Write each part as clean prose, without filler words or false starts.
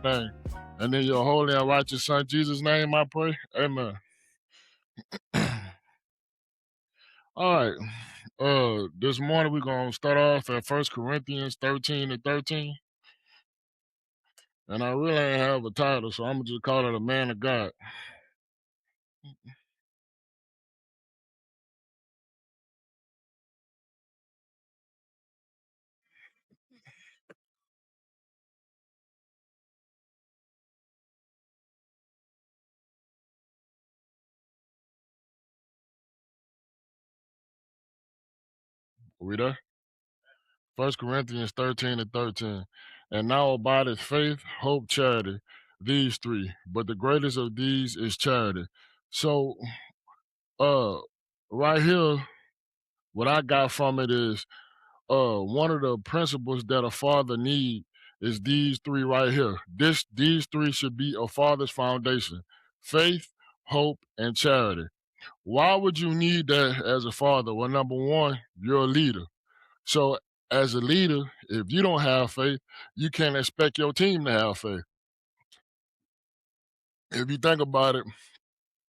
name. And in your holy and righteous Son, Jesus' name, I pray. Amen. All right. This morning we're gonna start off at 1 Corinthians 13:13. And I really ain't have a title, so I'm gonna just call it a man of God. We there? 1 Corinthians 13:13. And now abideth faith, hope, charity, these three. But the greatest of these is charity. So uh right here, what I got from it is one of the principles that a father need is these three right here. These three should be a father's foundation: faith, hope, and charity. Why would you need that as a father? Well, number one, you're a leader. So as a leader, if you don't have faith, you can't expect your team to have faith. If you think about it,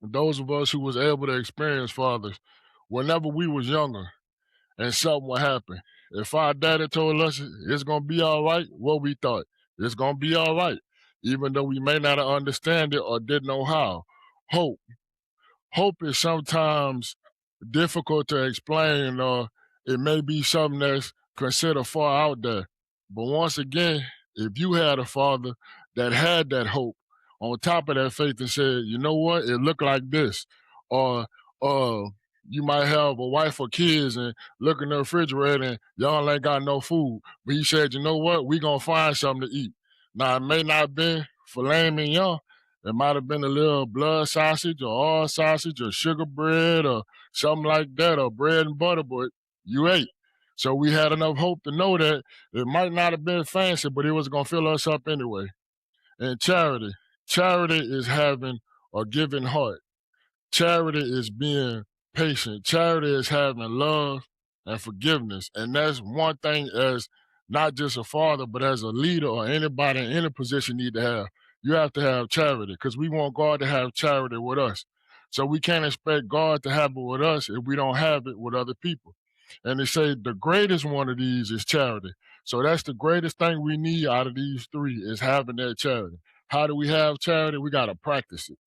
those of us who was able to experience fathers, whenever we was younger and something would happen, if our daddy told us it's gonna be all right, what we thought, it's gonna be all right, even though we may not understand it or didn't know how. Hope. Hope is sometimes difficult to explain, or it may be something that's considered far out there. But once again, if you had a father that had that hope on top of that faith and said, you know what, it looked like this, or you might have a wife or kids and look in the refrigerator and y'all ain't got no food. But he said, you know what, we gonna find something to eat. Now it may not have been filet mignon, it might have been a little blood sausage or all sausage or sugar bread or something like that, or bread and butter, but you ate. So we had enough hope to know that it might not have been fancy, but it was going to fill us up anyway. And charity. Charity is having a giving heart. Charity is being patient. Charity is having love and forgiveness. And that's one thing as not just a father, but as a leader or anybody in any position need to have. You have to have charity because we want God to have charity with us. So we can't expect God to have it with us if we don't have it with other people. And they say the greatest one of these is charity. So that's the greatest thing we need out of these three is having that charity. How do we have charity? We got to practice it.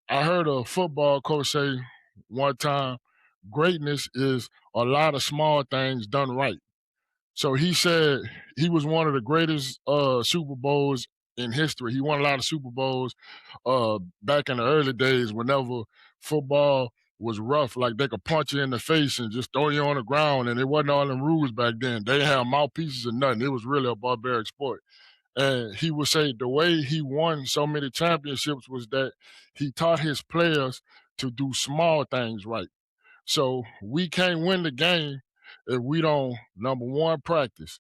I heard a football coach say one time, greatness is a lot of small things done right. So he said he was one of the greatest Super Bowls in history. He won a lot of Super Bowls back in the early days whenever football was rough, like they could punch you in the face and just throw you on the ground, and it wasn't all them rules back then. They didn't have mouthpieces or nothing. It was really a barbaric sport. And he would say the way he won so many championships was that he taught his players to do small things right. So we can't win the game if we don't, number one, practice.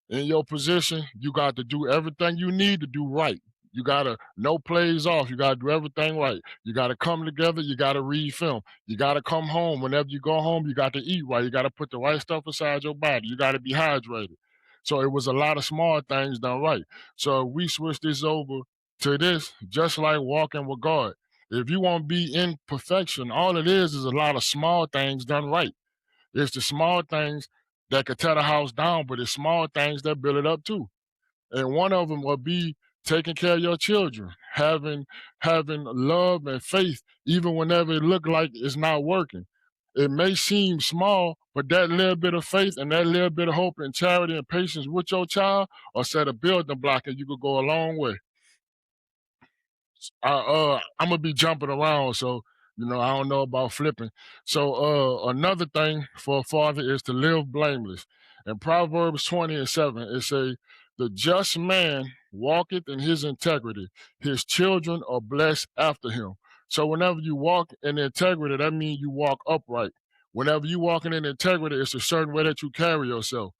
In your position, you got to do everything you need to do right. You got to no plays off. You got to do everything right. You got to come together. You got to read film. You got to come home. Whenever you go home, you got to eat right. You got to put the right stuff inside your body. You got to be hydrated. So it was a lot of small things done right. So we switch this over to this, just like walking with God. If you want to be in perfection, all it is a lot of small things done right. It's the small things that could tear the house down, but it's small things that build it up too. And one of them will be taking care of your children, having love and faith, even whenever it look like it's not working. It may seem small, but that little bit of faith and that little bit of hope and charity and patience with your child will set a building block, and you could go a long way. I'm gonna be jumping around, so I don't know about flipping. So another thing for a father is to live blameless. In Proverbs 20:7, it say, "The just man walketh in his integrity; his children are blessed after him." So whenever you walk in integrity, that means you walk upright. Whenever you walking in integrity, it's a certain way that you carry yourself,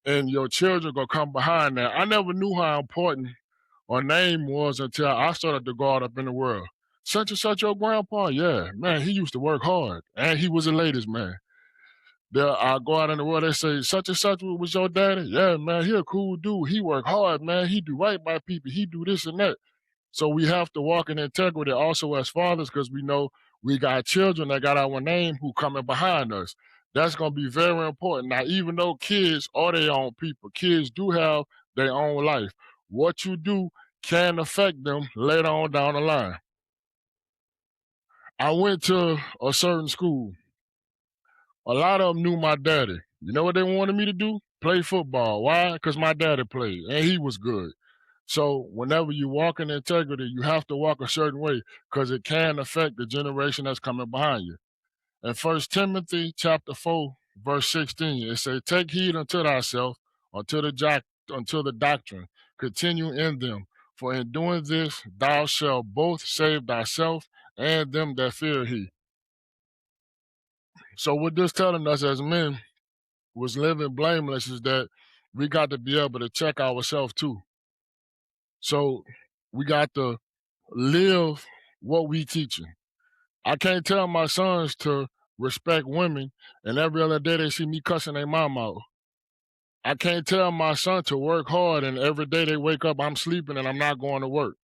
and your children gonna come behind that. I never knew how important or name was until I started to go out up in the world. Such and such your grandpa? Yeah, man, he used to work hard and he was a ladies' man. I go out in the world, they say, such and such was your daddy? Yeah, man, he a cool dude. He work hard, man. He do right by people. He do this and that. So we have to walk in integrity also as fathers because we know we got children that got our name who coming behind us. That's going to be very important. Now, even though kids are their own people, kids do have their own life. What you do can affect them later on down the line. I went to a certain school. A lot of them knew my daddy. You know what they wanted me to do? Play football. Why? Because my daddy played and he was good. So whenever you walk in integrity, you have to walk a certain way because it can affect the generation that's coming behind you. In 1 Timothy chapter 4, verse 16, it says, take heed unto thyself, unto the doctrine, continue in them. For in doing this, thou shalt both save thyself and them that fear he. So what this telling us as men was living blameless is that we got to be able to check ourselves too. So we got to live what we teaching. I can't tell my sons to respect women and every other day they see me cussing their mom out. I can't tell my son to work hard and every day they wake up I'm sleeping and I'm not going to work.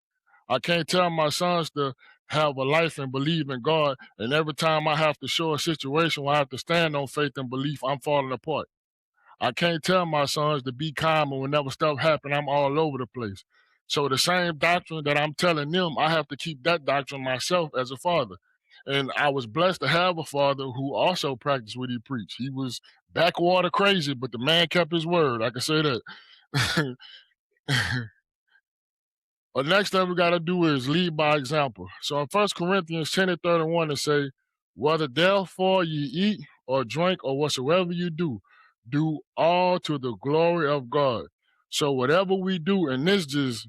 I can't tell my sons to have a life and believe in God and every time I have to show a situation where I have to stand on faith and belief, I'm falling apart. I can't tell my sons to be calm and whenever stuff happen, I'm all over the place. So the same doctrine that I'm telling them, I have to keep that doctrine myself as a father. And I was blessed to have a father who also practiced what he preached. He was backwater crazy, but the man kept his word. I can say that. But next thing we got to do is lead by example. So in 1 Corinthians 10:31, it say, whether therefore ye eat or drink or whatsoever you do all to the glory of God. So whatever we do, and this is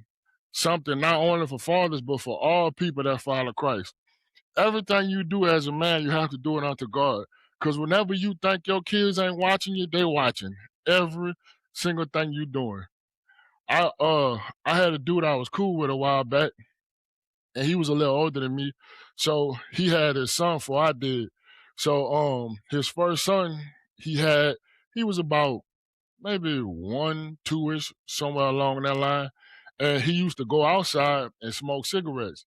something not only for fathers, but for all people that follow Christ. Everything you do as a man, you have to do it unto God. Because whenever you think your kids ain't watching you, they watching every single thing you doing. I had a dude I was cool with a while back, and he was a little older than me. So he had his son before I did. So his first son he was about maybe 1, 2-ish, somewhere along that line. And he used to go outside and smoke cigarettes.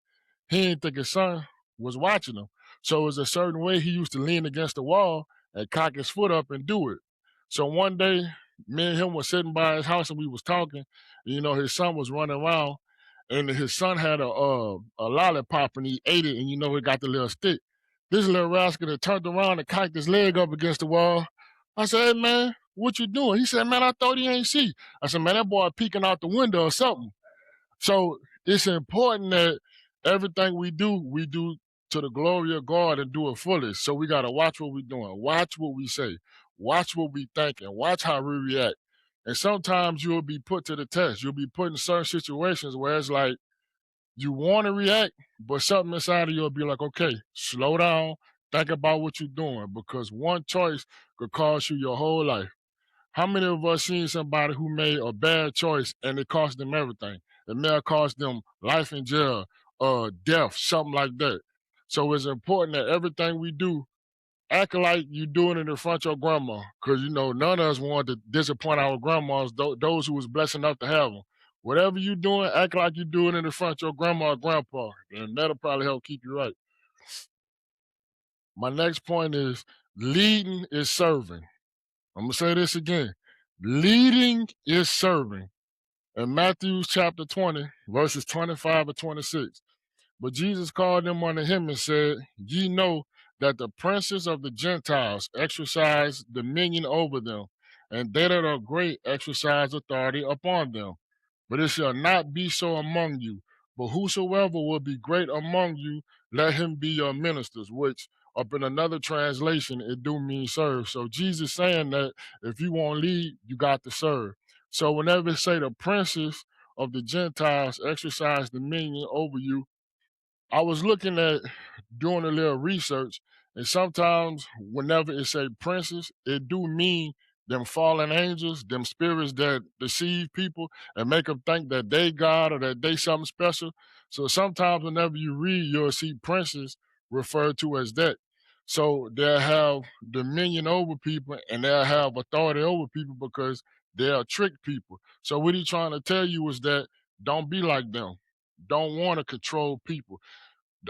He didn't think his son was watching him. So it was a certain way he used to lean against the wall and cock his foot up and do it. So one day, me and him was sitting by his house and we was talking. You know, his son was running around and his son had a lollipop and he ate it and you know he got the little stick. This little rascal that turned around and cocked his leg up against the wall. I said, hey man, what you doing? He said, man, I thought he ain't see. I said, man, that boy peeking out the window or something. So it's important that everything we do to the glory of God and do it fully. So we got to watch what we're doing, watch what we say, watch what we think, and watch how we react. And sometimes you'll be put to the test. You'll be put in certain situations where it's like you want to react, but something inside of you will be like, okay, slow down, think about what you're doing, because one choice could cost you your whole life. How many of us seen somebody who made a bad choice and it cost them everything? It may have cost them life in jail, death, something like that. So it's important that everything we do, act like you doing it in front of your grandma, because you know none of us want to disappoint our grandmas, those who was blessed enough to have them. Whatever you doing, act like you doing it in front of your grandma or grandpa, and that'll probably help keep you right. My next point is leading is serving. I'm gonna say this again. Leading is serving. In Matthew chapter 20, verses 25 and 26. But Jesus called them unto him and said, ye know that the princes of the Gentiles exercise dominion over them, and they that are great exercise authority upon them. But it shall not be so among you. But whosoever will be great among you, let him be your ministers, which up in another translation, it do mean serve. So Jesus saying that if you want to lead, you got to serve. So whenever it say the princes of the Gentiles exercise dominion over you, I was looking at doing a little research, and sometimes whenever it say princes, it do mean them fallen angels, them spirits that deceive people and make them think that they God or that they something special. So sometimes whenever you read, you'll see princes referred to as that. So they'll have dominion over people and they'll have authority over people because they'll trick people. So what he's trying to tell you is that don't be like them. Don't want to control people.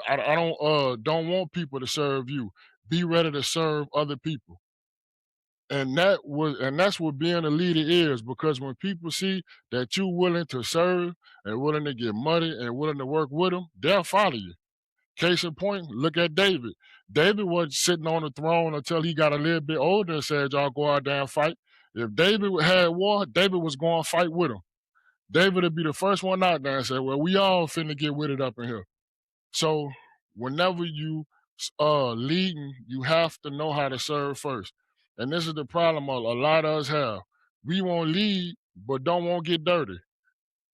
I don't want people to serve you. Be ready to serve other people. And that's what being a leader is, because when people see that you're willing to serve and willing to get money and willing to work with them, they'll follow you. Case in point, look at David. David was sitting on the throne until he got a little bit older and said, y'all go out there and fight. If David had war, David was going to fight with him. David would be the first one out there and say, well, we all finna get with it up in here. So whenever you leading, you have to know how to serve first. And this is the problem a lot of us have. We want to lead, but don't want to get dirty.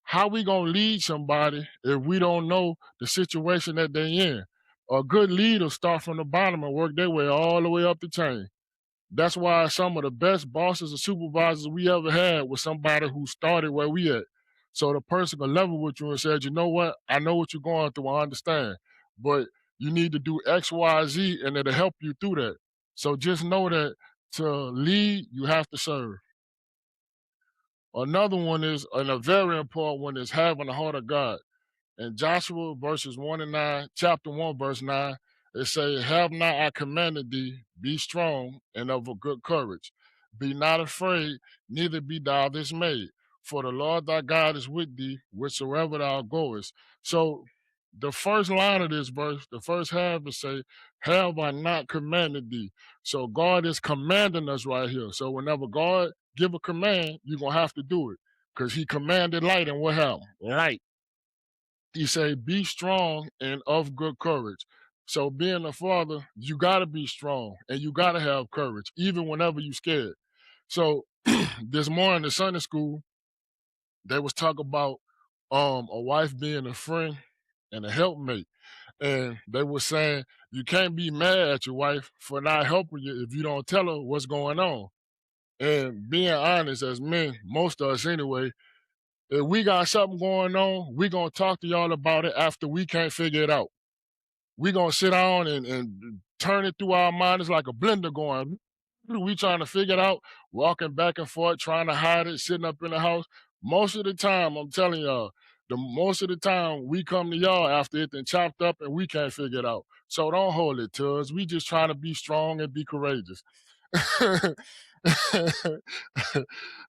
How we gonna lead somebody if we don't know the situation that they in? A good leader start from the bottom and work their way all the way up the chain. That's why some of the best bosses or supervisors we ever had was somebody who started where we at. So the person can level with you and said, you know what? I know what you're going through. I understand. But you need to do X, Y, Z, and it'll help you through that. So just know that to lead, you have to serve. Another one is, and a very important one, is having the heart of God. In Joshua verses 1 and 9, chapter 1, verse 9, it says, have not I commanded thee, be strong and of a good courage. Be not afraid, neither be thou dismayed. For the Lord thy God is with thee, whithersoever thou goest. So the first line of this verse, the first half, is say, have I not commanded thee? So God is commanding us right here. So whenever God give a command, you're going to have to do it. Because he commanded light, and what happened? Light. He say, be strong and of good courage. So being a father, you gotta be strong and you gotta have courage, even whenever you scared. So this morning in Sunday school, they was talking about a wife being a friend and a helpmate. And they were saying you can't be mad at your wife for not helping you if you don't tell her what's going on. And being honest, as men, most of us anyway, if we got something going on, we gonna talk to y'all about it after we can't figure it out. We gonna sit down and turn it through our mind. It's like a blender going. We trying to figure it out, walking back and forth, trying to hide it, sitting up in the house. Most of the time, I'm telling y'all, the most of the time we come to y'all after it been chopped up and we can't figure it out. So don't hold it to us. We just trying to be strong and be courageous.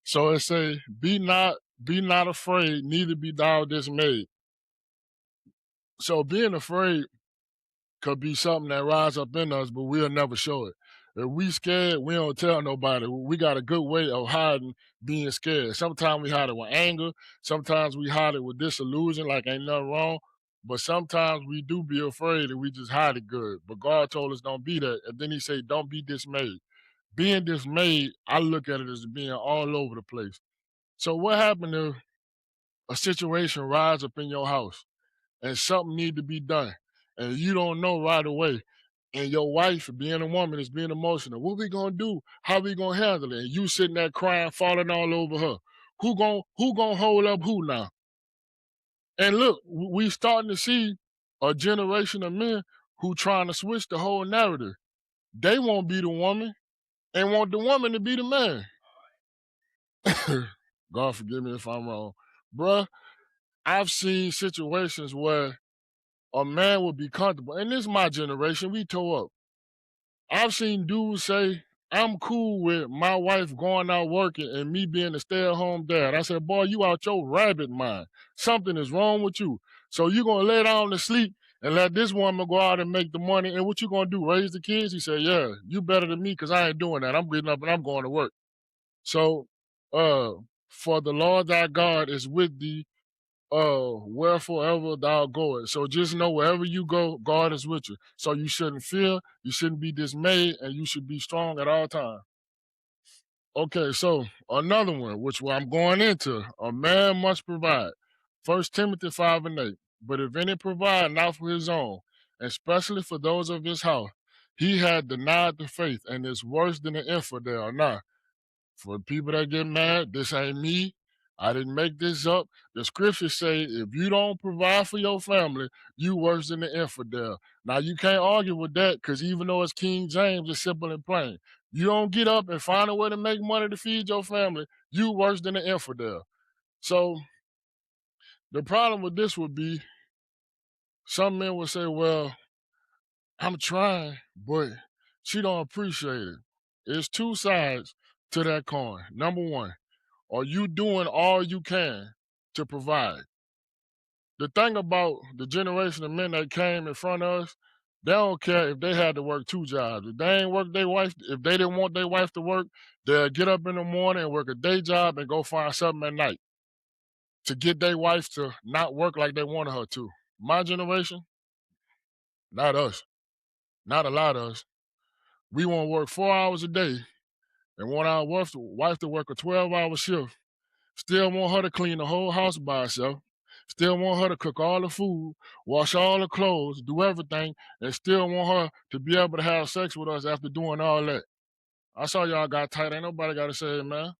So it say, be not afraid, neither be thou dismayed. So being afraid could be something that rise up in us, but we'll never show it. If we scared, we don't tell nobody. We got a good way of hiding being scared. Sometimes we hide it with anger. Sometimes we hide it with disillusion, like ain't nothing wrong. But sometimes we do be afraid and we just hide it good. But God told us don't be that. And then he said, don't be dismayed. Being dismayed, I look at it as being all over the place. So what happened if a situation rise up in your house and something need to be done and you don't know right away, and your wife, being a woman, is being emotional? What we gonna do? How we gonna handle it? And you sitting there crying, falling all over her. Who gonna hold up who now? And look, we starting to see a generation of men who trying to switch the whole narrative. They won't be the woman and want the woman to be the man. God forgive me if I'm wrong. Bruh, I've seen situations where a man would be comfortable. And this is my generation, we tore up. I've seen dudes say, I'm cool with my wife going out working and me being a stay-at-home dad. I said, boy, you out your rabbit mind. Something is wrong with you. So you gonna lay down to sleep and let this woman go out and make the money, and what you gonna do, raise the kids? He said, yeah, you better than me because I ain't doing that. I'm getting up and I'm going to work. So uh for the Lord thy God is with thee wheresoever thou goest. So just know wherever you go, God is with you. So you shouldn't fear, you shouldn't be dismayed, and you should be strong at all times. Okay, so another one, which I'm going into, a man must provide. 1 Timothy 5 and 8. But if any provide not for his own, especially for those of his house, he had denied the faith and is worse than an infidel. Now, for people that get mad, this ain't me. I didn't make this up. The scriptures say if you don't provide for your family, you worse than the infidel. Now you can't argue with that because even though it's King James, it's simple and plain. You don't get up and find a way to make money to feed your family, you worse than the infidel. So the problem with this would be some men would say, well, I'm trying, but she don't appreciate it. It's two sides to that coin. Number one, are you doing all you can to provide? The thing about the generation of men that came in front of us, they don't care if they had to work two jobs. If they ain't work their wife, if they didn't want their wife to work, they'll get up in the morning and work a day job and go find something at night to get their wife to not work like they wanted her to. My generation, not us, not a lot of us. We want to work 4 hours a day and want our wife to work a 12-hour shift. Still want her to clean the whole house by herself. Still want her to cook all the food, wash all the clothes, do everything, and still want her to be able to have sex with us after doing all that. I saw y'all got tight. Ain't nobody got to say it, man.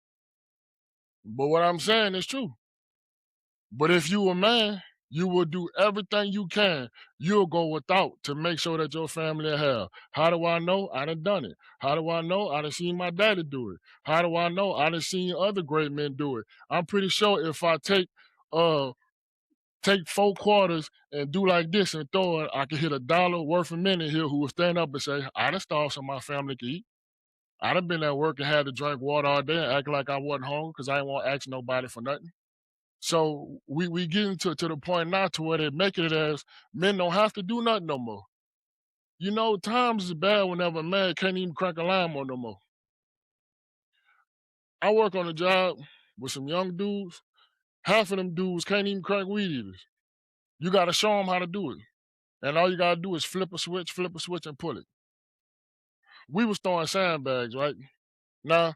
But what I'm saying is true. But if you a man, you will do everything you can. You'll go without to make sure that your family have. How do I know? I done it. How do I know? I done seen my daddy do it. How do I know? I done seen other great men do it. I'm pretty sure if I take 4 quarters and do like this and throw it, I can hit $1 worth a minute here who will stand up and say, I done starved so my family can eat. I done been at work and had to drink water all day and act like I wasn't hungry because I didn't want to ask nobody for nothing. So we getting to the point now to where they making it as men don't have to do nothing no more. You know, times is bad whenever a man can't even crack a lime on no more. I work on a job with some young dudes. Half of them dudes can't even crack weed eaters. You got to show them how to do it. And all you got to do is flip a switch, and pull it. We was throwing sandbags, right? Now,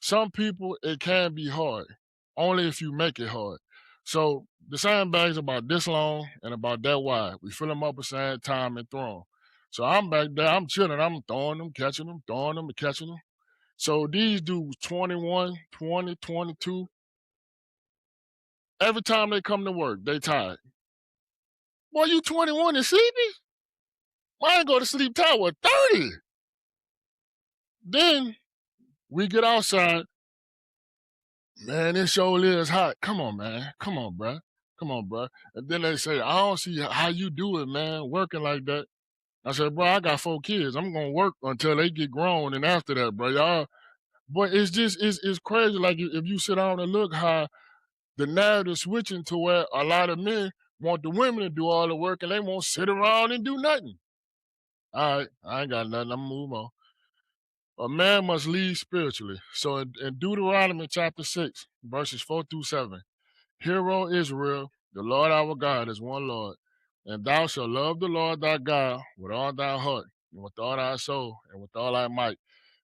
some people, it can be hard, only if you make it hard. So the sandbags about this long and about that wide. We fill them up at the same time and throw them. So I'm back there, I'm chilling, I'm throwing them, catching them, throwing them and catching them. So these dudes, 21, 20, 22, every time they come to work, they tired. Boy, you 21 and sleepy? I ain't go to sleep till I was 30. Then we get outside. Man, this show is hot. Come on, man. Come on, bruh. Come on, bruh. And then they say, I don't see how you do it, man, working like that. I said, bro, I got 4 kids. I'm gonna work until they get grown, and after that, bro, y'all. But it's just it's crazy. Like if you sit down and look how the narrative switching to where a lot of men want the women to do all the work and they won't sit around and do nothing. All right, I ain't got nothing. I'm gonna move on. A man must lead spiritually. So in Deuteronomy chapter 6, verses 4-7. Hear, O Israel, the Lord our God is one Lord, and thou shalt love the Lord thy God with all thy heart, and with all thy soul, and with all thy might.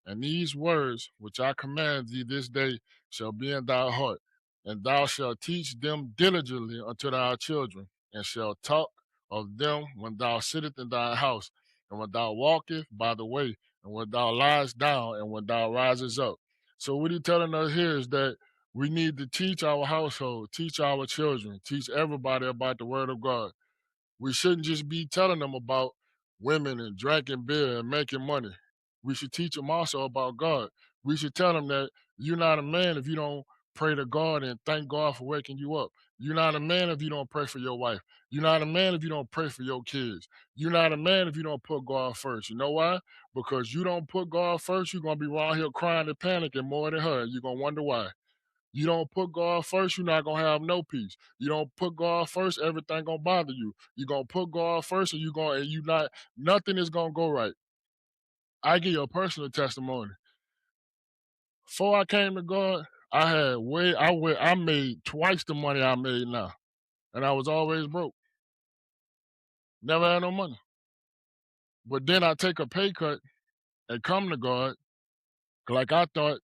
And these words which I command thee this day shall be in thy heart, and thou shalt teach them diligently unto thy children, and shalt talk of them when thou sittest in thy house, and when thou walkest by the way, and when thou liest down, and when thou risest up. So what he's telling us here is that we need to teach our household, teach our children, teach everybody about the word of God. We shouldn't just be telling them about women and drinking beer and making money. We should teach them also about God. We should tell them that you're not a man if you don't pray to God and thank God for waking you up. You're not a man if you don't pray for your wife. You're not a man if you don't pray for your kids. You're not a man if you don't put God first. You know why? Because you don't put God first, you're going to be around here crying and panicking more than her. You're going to wonder why. You don't put God first, you're not gonna have no peace. You don't put God first, everything gonna bother you. You're gonna put God first, and you not nothing is gonna go right. I give you a personal testimony. Before I came to God, I made twice the money I made now, and I was always broke. Never had no money. But then I take a pay cut and come to God, like I thought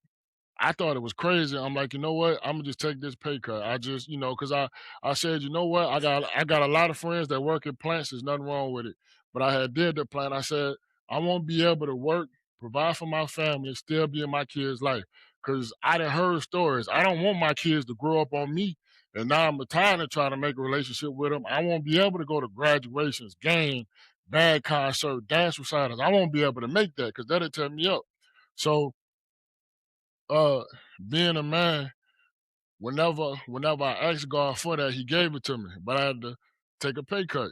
it was crazy. I'm like, you know what? I'm gonna just take this pay cut. I just, because I said, you know what? I got a lot of friends that work in plants. There's nothing wrong with it. But I had did the plant. I said, I won't be able to work, provide for my family, still be in my kids' life. because I done heard stories. I don't want my kids to grow up on me, and now I'm retired and trying to make a relationship with them. I won't be able to go to graduations, game, band concert, dance recitals. I won't be able to make that because that'll tear me up. So, uh, being a man, whenever I asked God for that, He gave it to me, but I had to take a pay cut,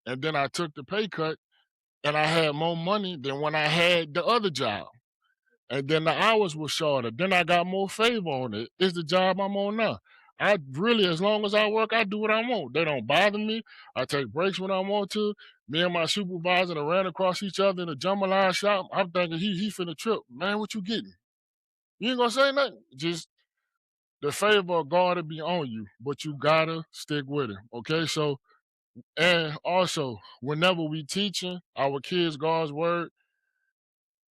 and then I took the pay cut, and I had more money than when I had the other job. And then the hours were shorter. Then I got more favor on it. It's the job I'm on now. I really, as long as I work, I do what I want. They don't bother me. I take breaks when I want to. Me and my supervisor that ran across each other in a jambalaya shop. I'm thinking he finna trip. Man, what you getting? You ain't gonna say nothing. Just the favor of God to be on you, but you gotta stick with it. Okay, so and also whenever we teaching our kids God's word,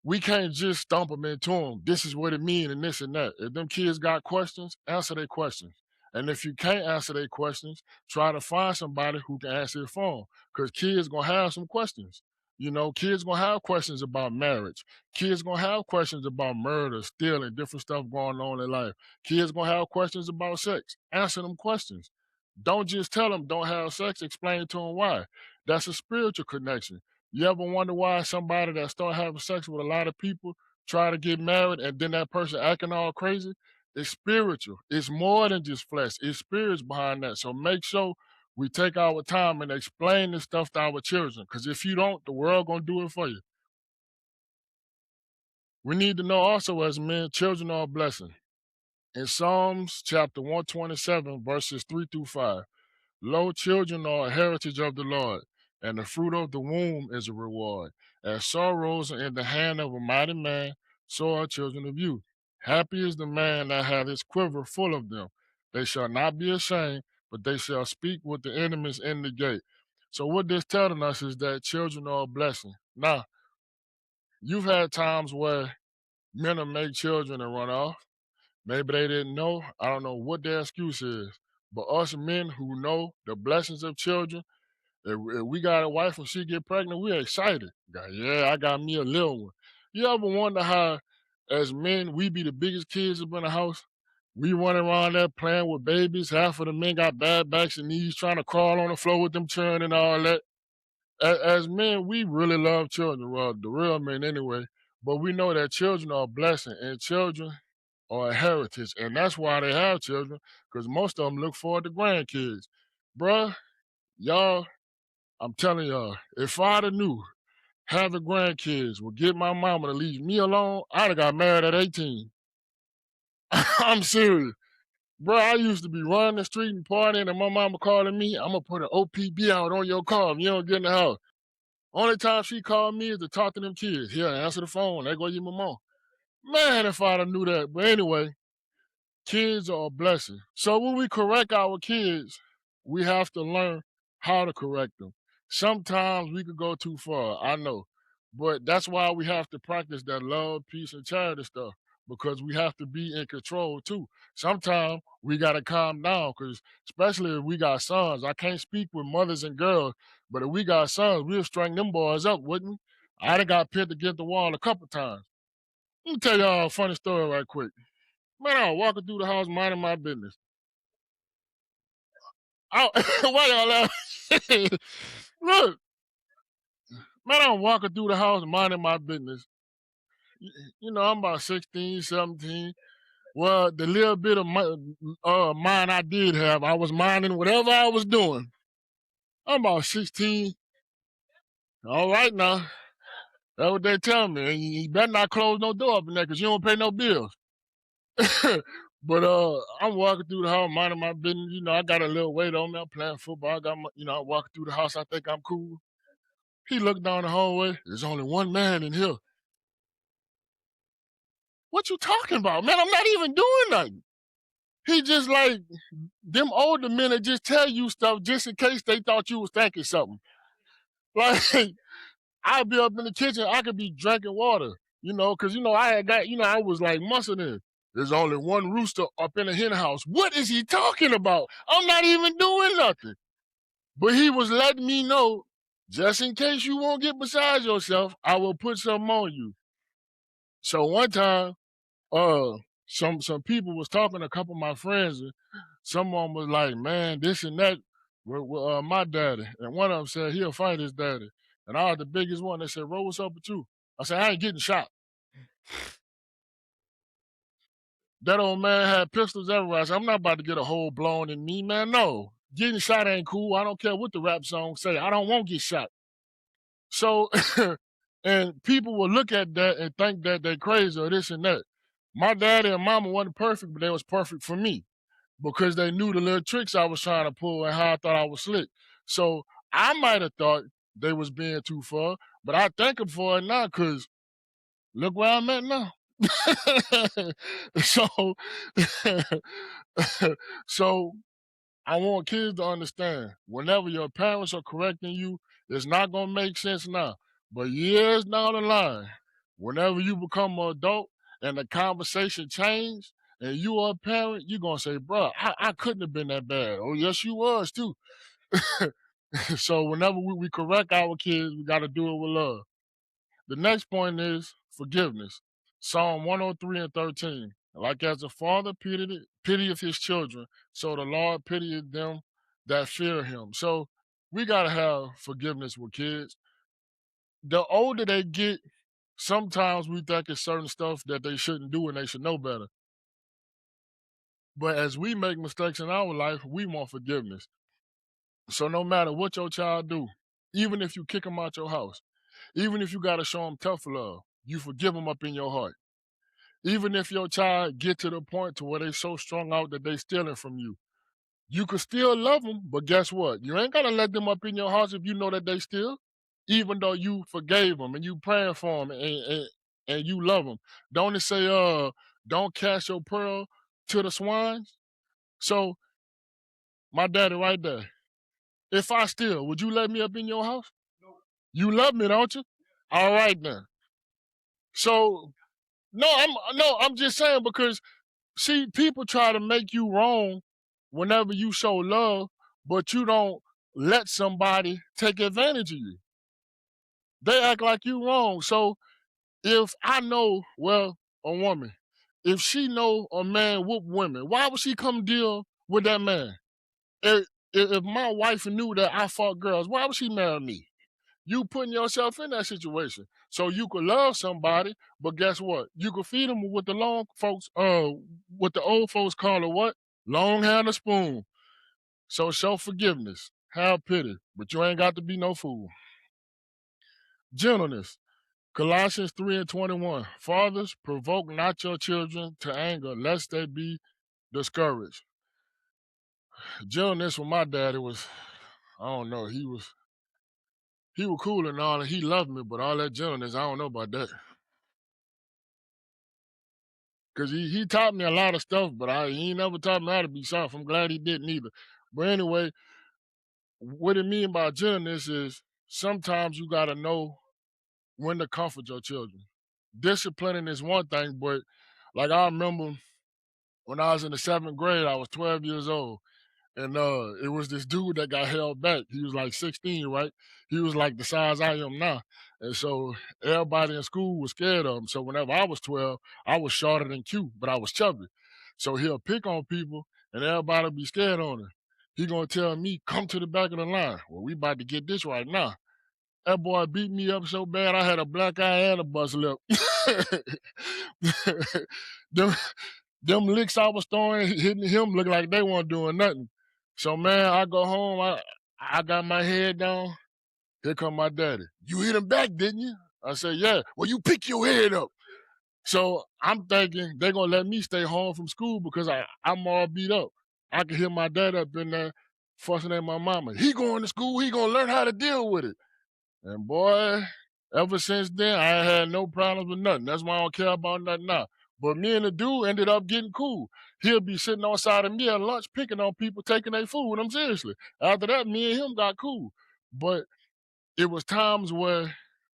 we can't just stomp them into them. This is what it means and this and that. If them kids got questions, answer their questions. And if you can't answer their questions, try to find somebody who can answer it for them. Because kids gonna have some questions. You know, kids gonna have questions about marriage. Kids gonna have questions about murder, stealing, different stuff going on in life. Kids gonna have questions about sex. Answer them questions. Don't just tell them don't have sex. Explain to them why. That's a spiritual connection. You ever wonder why somebody that start having sex with a lot of people try to get married and then that person acting all crazy? It's spiritual. It's more than just flesh. It's spirits behind that. So make sure we take our time and explain this stuff to our children. Because if you don't, the world gonna do it for you. We need to know also as men, children are a blessing. In Psalms chapter 127, verses 3 through 5. Lo, children are a heritage of the Lord, and the fruit of the womb is a reward. As sorrows are in the hand of a mighty man, so are children of youth. Happy is the man that hath his quiver full of them. They shall not be ashamed, but they shall speak with the enemies in the gate. So what this telling us is that children are a blessing. Now, you've had times where men will make children and run off. Maybe they didn't know. I don't know what their excuse is. But us men who know the blessings of children, if we got a wife and she get pregnant, we're excited. Yeah, I got me a little one. You ever wonder how, as men, we be the biggest kids up in the house? We running around there playing with babies. Half of the men got bad backs and knees trying to crawl on the floor with them children and all that. As men, we really love children. Well, the real men anyway. But we know that children are a blessing and children are a heritage. And that's why they have children, because most of them look forward to grandkids. Bruh, y'all, I'm telling y'all, if I'd have knew having grandkids would get my mama to leave me alone, I'd have got married at 18. I'm serious. Bro, I used to be running the street and partying, and my mama calling me, I'm going to put an OPB out on your car if you don't get in the house. Only time she called me is to talk to them kids. Here, answer the phone. They go, your mama. Man, if I'd have knew that. But anyway, kids are a blessing. So when we correct our kids, we have to learn how to correct them. Sometimes we could go too far, I know. But that's why we have to practice that love, peace, and charity stuff. Because we have to be in control too. Sometimes we gotta calm down, because especially if we got sons. I can't speak with mothers and girls, but if we got sons, we'll straighten them boys up, wouldn't we? I done got pinned against the wall a couple times. Let me tell y'all a funny story right quick. Man, I was walking through the house minding my business. I, why y'all laughing? Look, man, I'm walking through the house minding my business. You know, I'm about 16, 17. Well, the little bit of mine I did have, I was minding whatever I was doing. I'm about 16. All right now. That's what they tell me. And you better not close no door up in there because you don't pay no bills. But I'm walking through the house, minding my business. You know, I got a little weight on me. I'm playing football. I got my, I'm walking through the house. I think I'm cool. He looked down the hallway. There's only one man in here. What you talking about, man? I'm not even doing nothing. He just like them older men that just tell you stuff just in case they thought you was thinking something. Like I'd be up in the kitchen, I could be drinking water, because I had got, I was like muscling. There's only one rooster up in the hen house. What is he talking about? I'm not even doing nothing. But he was letting me know, just in case you won't get beside yourself, I will put something on you. So one time, Some people was talking to a couple of my friends, and someone was like, "Man, this and that with my daddy," and one of them said he'll fight his daddy, and I was the biggest one. They said, "Ro, what's up with you?" I said, "I ain't getting shot." That old man had pistols everywhere. I said, "I'm not about to get a hole blown in me, man. No, getting shot ain't cool. I don't care what the rap song say. I don't want to get shot." So, and people will look at that and think that they crazy or this and that. My daddy and mama wasn't perfect, but they was perfect for me because they knew the little tricks I was trying to pull and how I thought I was slick. So I might have thought they was being too far, but I thank them for it now because look where I'm at now. so, so I want kids to understand whenever your parents are correcting you, it's not gonna make sense now. But years down the line, whenever you become an adult and the conversation change and you are a parent, you're gonna say, bro, I couldn't have been that bad. Oh, yes, you was too. So whenever we correct our kids, we gotta do it with love. The next point is forgiveness. Psalm 103 and 13. Like as the father pitieth his children, so the Lord pitieth them that fear him. So we gotta have forgiveness with kids. The older they get, sometimes we think it's certain stuff that they shouldn't do and they should know better. But as we make mistakes in our life, we want forgiveness. So no matter what your child do, even if you kick them out your house, even if you gotta show them tough love, you forgive them up in your heart. Even if your child get to the point to where they so strung out that they stealing from you could still love them, but guess what? You ain't gotta let them up in your house if you know that they steal, even though you forgave them and you praying for them and you love them. Don't it say, don't cast your pearl to the swines? So my daddy right there. If I steal, would you let me up in your house? You love me, don't you? All right then. So no, I'm just saying because see, people try to make you wrong whenever you show love, but you don't let somebody take advantage of you. They act like you wrong. So if I know, well, a woman, if she know a man whoop women, why would she come deal with that man? If my wife knew that I fought girls, why would she marry me? You putting yourself in that situation. So you could love somebody, but guess what? You could feed them with the long folks, what the old folks call it what? Long hand a spoon. So show forgiveness. Have pity. But you ain't got to be no fool. Gentleness. Colossians 3 and 21. Fathers, provoke not your children to anger, lest they be discouraged. Gentleness with my daddy was, I don't know, he was cool and all, and he loved me, but all that gentleness, I don't know about that. Cause he taught me a lot of stuff, but he ain't never taught me how to be soft. I'm glad he didn't either. But anyway, what it mean by gentleness is sometimes you gotta know when to comfort your children. Disciplining is one thing, but like I remember when I was in the 7th grade, I was 12 years old. And it was this dude that got held back. He was like 16, right? He was like the size I am now. And so everybody in school was scared of him. So whenever I was 12, I was shorter than cute, but I was chubby. So he'll pick on people and everybody will be scared on him. He gonna tell me, come to the back of the line. Well, we about to get this right now. That boy beat me up so bad I had a black eye and a bust lip. them, them licks I was throwing, hitting him, looked like they weren't doing nothing. So man, I go home, I got my head down. Here come my daddy. You hit him back, didn't you? I said, yeah. Well, you pick your head up. So I'm thinking they're gonna let me stay home from school because I'm all beat up. I could hear my dad up in there fussing at my mama. He going to school, he gonna learn how to deal with it. And boy, ever since then, I ain't had no problems with nothing. That's why I don't care about nothing now. But me and the dude ended up getting cool. He'll be sitting on side of me at lunch picking on people taking their food with him seriously. After that, me and him got cool. But it was times where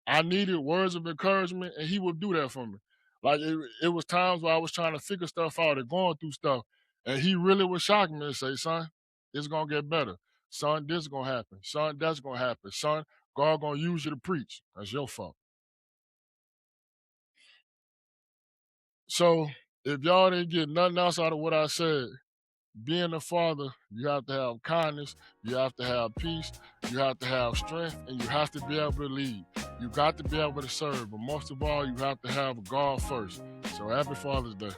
I needed words of encouragement and he would do that for me. Like it was times where I was trying to figure stuff out and going through stuff. And he really was shocking me and say, son, it's gonna get better. Son, this gonna happen. Son, that's gonna happen. Son, God gonna use you to preach. That's your fault. So if y'all didn't get nothing else out of what I said, being a father, you have to have kindness, you have to have peace, you have to have strength, and you have to be able to lead. You got to be able to serve, but most of all, you have to have God first. So happy Father's Day.